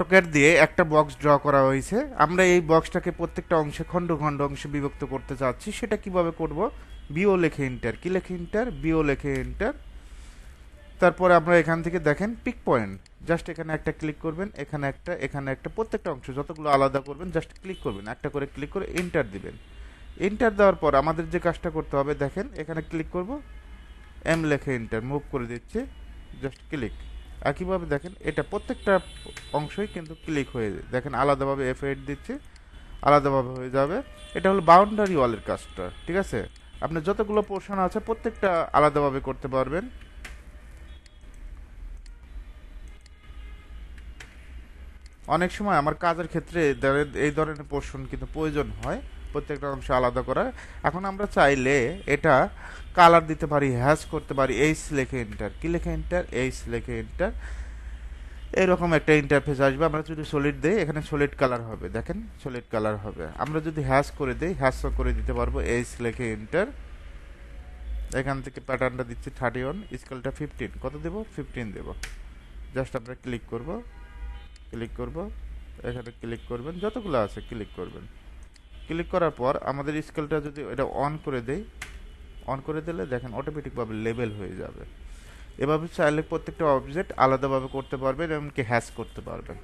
AutoCAD দিয়ে একটা box draw করা হয়েছে। আমরা এই বক্সটাকে প্রত্যেকটা অংশে খণ্ড খণ্ড অংশে বিভক্ত করতে চাচ্ছি। সেটা কিভাবে করব? বিও লেখে এন্টার, কি লেখে এন্টার, বিও লেখে এন্টার। তারপরে আমরা এখান থেকে দেখেন পিক পয়েন্ট, জাস্ট এখানে একটা ক্লিক করবেন, এখানে একটা প্রত্যেকটা অংশ যতগুলো আলাদা করবেন জাস্ট ক্লিক করবেন, একটা করে ক্লিক করে এন্টার দিবেন। এন্টার দেওয়ার পর আমাদের যে কাজটা করতে হবে দেখেন, এখানে ক্লিক করব, এম লেখে এন্টার, মুভ করে দিচ্ছে, জাস্ট ক্লিক। একইভাবে দেখেন এটা প্রত্যেকটা অংশই কিন্তু ক্লিক হয়ে যায়, দেখেন আলাদাভাবে এফ8 দিচ্ছে, আলাদাভাবে হয়ে যাবে। এটা হলো বাউন্ডারি ওয়ালের কাজটা, ঠিক আছে? আপনি যতগুলো পোর্শন আছে প্রত্যেকটা আলাদাভাবে করতে পারবেন। অনেক সময় আমার কাজের ক্ষেত্রে এই ধরনের পোর্শন কিন্তু প্রয়োজন হয়, প্রত্যেকটা অংশ আলাদা করা। এখন আমরা চাইলে এটা কালার দিতে পারি, হ্যাশ করতে পারি, এইচ লেখে এন্টার, কি লেখে এন্টার, এইচ লেখে এন্টার। এরকম একটা ইন্টারফেস আসবে। আমরা যদি সলিড দেই এখানে সলিড কালার হবে, দেখেন সলিড কালার হবে। আমরা যদি হ্যাশ করে দেই হ্যাশও করে দিতে পারবো, এইচ লেখে এন্টার। এখান থেকে প্যাটার্নটা দিচ্ছি 31, স্কেলটা 15, কত দেব, 15 দেব। জাস্ট আমরা ক্লিক করব, ক্লিক করব, এখানে ক্লিক করবেন, যতগুলো আছে ক্লিক করবেন। ক্লিক করার পর আমাদের স্কেলটা যদি এটা অন করে দেই, অন করে দিলে দেখেন অটোমেটিকভাবে লেবেল হয়ে যাবে। এভাবে চাইলে প্রত্যেকটা অবজেক্ট আলাদাভাবে করতে পারবেন, এমনকি হ্যাশ করতে পারবেন।